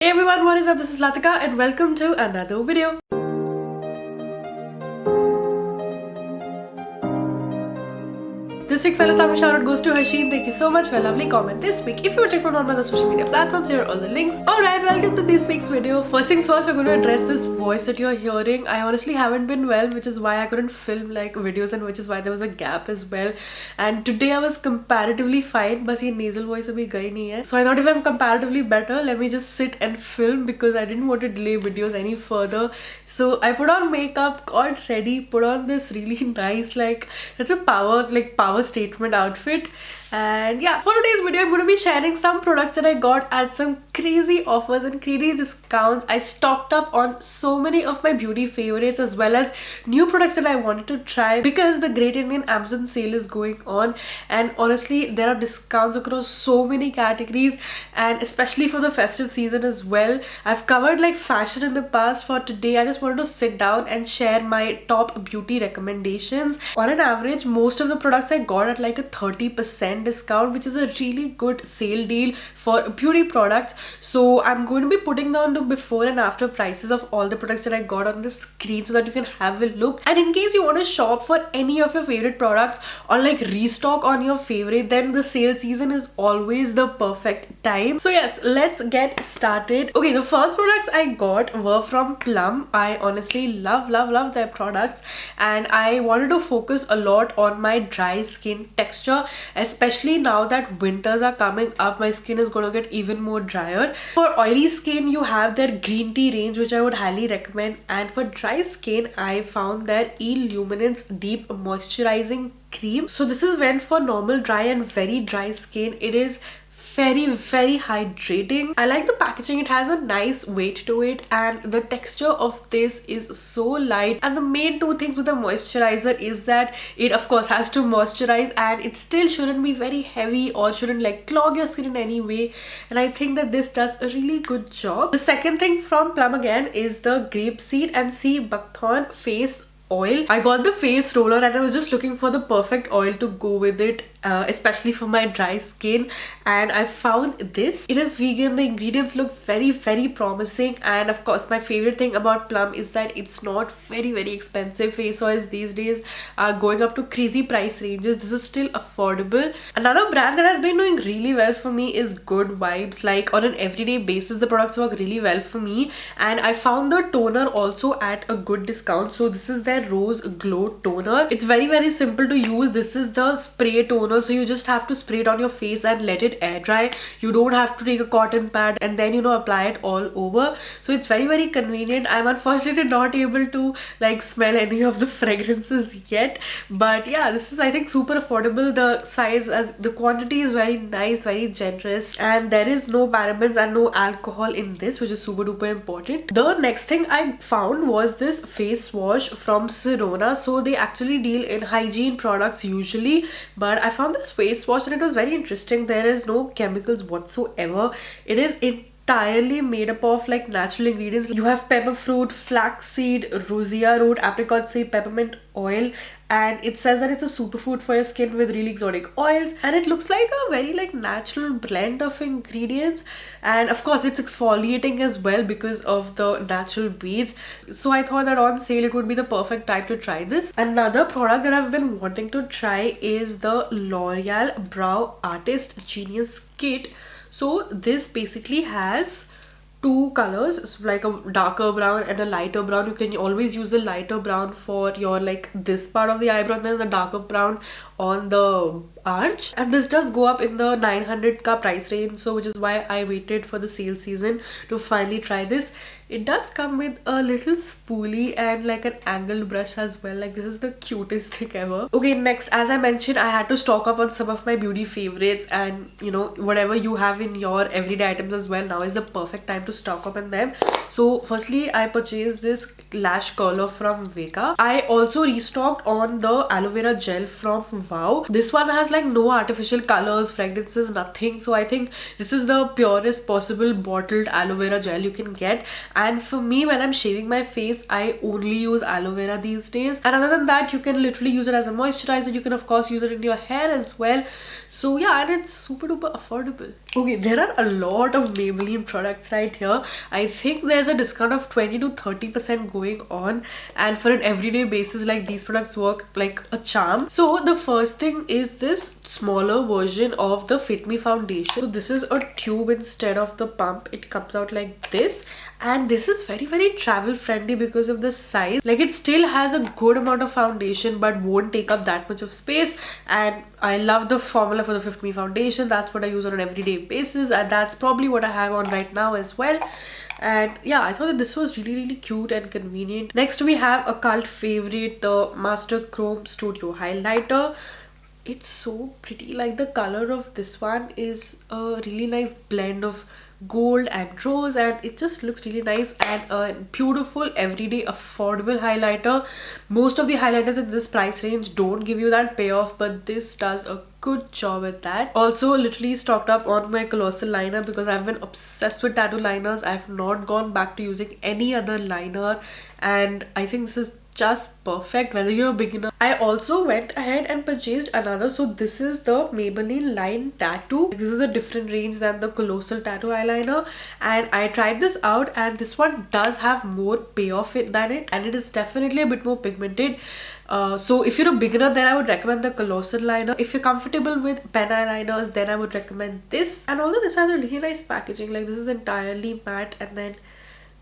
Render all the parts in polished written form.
Hey everyone, what is up? This is Latika and welcome to another video. This week's Alisama shoutout goes to Hasheen. Thank you so much for a lovely comment this week. If you were checked out on my other social media platforms, here are all the links. Alright, welcome to this week's video. First things first, we're going to address this voice that you're hearing. I honestly haven't been well, which is why I couldn't film like videos and which is why there was a gap as well. And today I was comparatively fine, but ये nasal voice abhi gayi nahi hai. So I thought if I'm comparatively better, let me just sit and film because I didn't want to delay videos any further. So I put on makeup, got ready, put on this really nice it's a power statement outfit. And yeah, for today's video I'm going to be sharing some products that I got at some crazy offers and crazy discounts. I stocked up on so many of my beauty favorites as well as new products that I wanted to try because the Great Indian Amazon sale is going on, and honestly there are discounts across so many categories and especially for the festive season as well. I've covered like fashion in the past. For today I just wanted to sit down and share my top beauty recommendations. On an average, most of the products I got at like a 30% discount, which is a really good sale deal for beauty products. So I'm going to be putting down the before and after prices of all the products that I got on the screen so that you can have a look. And in case you want to shop for any of your favorite products or like restock on your favorite, then the sale season is always the perfect time. So yes, let's get started. Okay, the first products I got were from Plum. I honestly love their products, and I wanted to focus a lot on my dry skin texture, especially now that winters are coming up. My skin is going to get even more drier. For oily skin, you have their green tea range, which I would highly recommend, and for dry skin I found their Illuminance Deep Moisturizing Cream. So this is meant for normal dry and very dry skin. It is very hydrating. I like the packaging. It has a nice weight to it and the texture of this is so light. And the main two things with the moisturizer is that it of course has to moisturize and it still shouldn't be very heavy or shouldn't like clog your skin in any way, and I think that this does a really good job. The second thing from Plum again is the Grapeseed and Sea Buckthorn face oil. I got the face roller and I was just looking for the perfect oil to go with it, especially for my dry skin, and I found this. It is vegan. The ingredients look very promising, and of course my favorite thing about Plum is that it's not very expensive. Face oils these days are going up to crazy price ranges. This is still affordable. Another brand that has been doing really well for me is Good Vibes. Like on an everyday basis the products work really well for me, and I found the toner also at a good discount. So this is their Rose Glow Toner. It's very simple to use. This is the spray toner, so you just have to spray it on your face and let it air dry. You don't have to take a cotton pad and then apply it all over. So it's very convenient. I'm unfortunately not able to like smell any of the fragrances yet, but yeah, this is I think super affordable. The size, as the quantity is very nice, very generous, and there is no parabens and no alcohol in this, which is super duper important. The next thing I found was this face wash from Sirona. So they actually deal in hygiene products usually, but I found this face wash and it was very interesting. There is no chemicals whatsoever. It is entirely made up of like natural ingredients. You have pepper fruit, flaxseed, rosea root, apricot seed, peppermint oil, and it says that it's a superfood for your skin with really exotic oils, and it looks like a very like natural blend of ingredients, and of course it's exfoliating as well because of the natural beads. So I thought that on sale it would be the perfect time to try this. Another product that I've been wanting to try is the L'Oreal Brow Artist Genius Kit. So this basically has two colors, so like a darker brown and a lighter brown. You can always use the lighter brown for your like this part of the eyebrow and then the darker brown on the arch, and this does go up in the 900 ka price range, so which is why I waited for the sale season to finally try this. It does come with a little spoolie and like an angled brush as well. Like this is the cutest thing ever. Okay, next, as I mentioned, I had to stock up on some of my beauty favorites, and whatever you have in your everyday items as well, now is the perfect time to stock up on them. So firstly I purchased this lash curler from Veka. I also restocked on the aloe vera gel from Wow. This one has like no artificial colors, fragrances, nothing. So I think this is the purest possible bottled aloe vera gel you can get. And for me, when I'm shaving my face, I only use aloe vera these days. And other than that, you can literally use it as a moisturizer. You can of course use it in your hair as well. So yeah, and it's super duper affordable. Okay, there are a lot of Maybelline products right here. I think there's a discount of 20 to 30% going on, and for an everyday basis, like these products work like a charm. So the first thing is this smaller version of the Fit Me foundation. So this is a tube instead of the pump. It comes out like this, and this is very travel friendly because of the size. Like it still has a good amount of foundation but won't take up that much of space, and I love the formula for the Fit Me foundation. That's what I use on an everyday basis, and that's probably what I have on right now as well. And yeah, I thought that this was really cute and convenient. Next we have a cult favorite, the Master Chrome Studio highlighter. It's so pretty. Like the color of this one is a really nice blend of gold and rose, and it just looks really nice, and a beautiful everyday affordable highlighter. Most of the highlighters in this price range don't give you that payoff, but this does a good job at that. Also literally stocked up on my Colossal liner because I've been obsessed with tattoo liners. I've not gone back to using any other liner, and I think this is just perfect whether you're a beginner. I also went ahead and purchased another. So this is the Maybelline Line Tattoo. This is a different range than the Colossal Tattoo eyeliner, and I tried this out, and this one does have more payoff than it, and it is definitely a bit more pigmented. So if you're a beginner, then I would recommend the Colossal liner. If you're comfortable with pen eyeliners, then I would recommend this. And also this has a really nice packaging. Like this is entirely matte, and then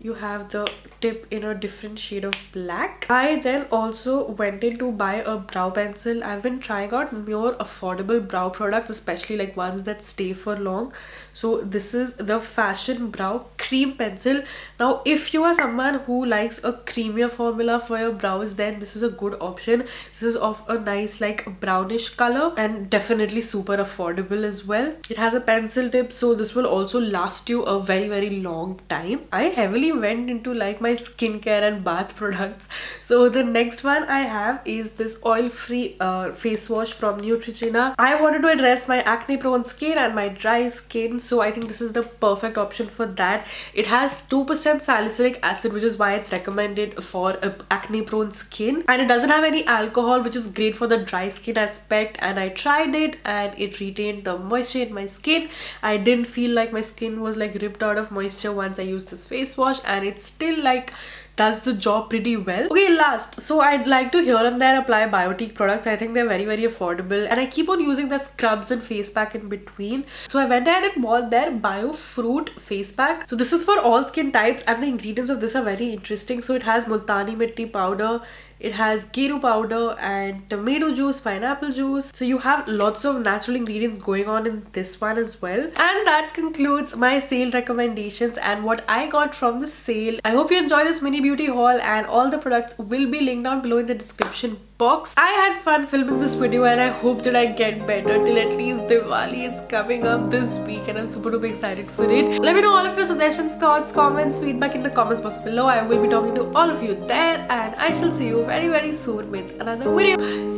you have the tip in a different shade of black. I then also went in to buy a brow pencil. I've been trying out more affordable brow products, especially like ones that stay for long. So this is the Fashion Brow Cream Pencil. Now if you are someone who likes a creamier formula for your brows, then this is a good option. This is of a nice like brownish color and definitely super affordable as well. It has a pencil tip, so this will also last you a very long time. I heavily went into like my skincare and bath products. So the next one I have is this oil-free face wash from Neutrogena. I wanted to address my acne prone skin and my dry skin, so I think this is the perfect option for that. It has 2% salicylic acid, which is why it's recommended for acne prone skin, and it doesn't have any alcohol, which is great for the dry skin aspect. And I tried it and it retained the moisture in my skin. I didn't feel like my skin was like ripped out of moisture once I used this face wash, and it still like does the job pretty well. Okay, last, so I'd like to here and there apply Biotique products. I think they're very affordable, and I keep on using the scrubs and face pack in between. So I went ahead and bought their Bio Fruit face pack. So this is for all skin types, and the ingredients of this are very interesting. So it has multani mitti powder, it has geru powder and tomato juice, pineapple juice. So you have lots of natural ingredients going on in this one as well. And that concludes my sale recommendations and what I got from the sale. I hope you enjoy this mini beauty haul, and all the products will be linked down below in the description box. I had fun filming this video, and I hope that I get better till at least Diwali. It's coming up this week and I'm super excited for it. Let me know all of your suggestions, thoughts, comments, feedback in the comments box below. I will be talking to all of you there, and I shall see you very soon with another video. Bye.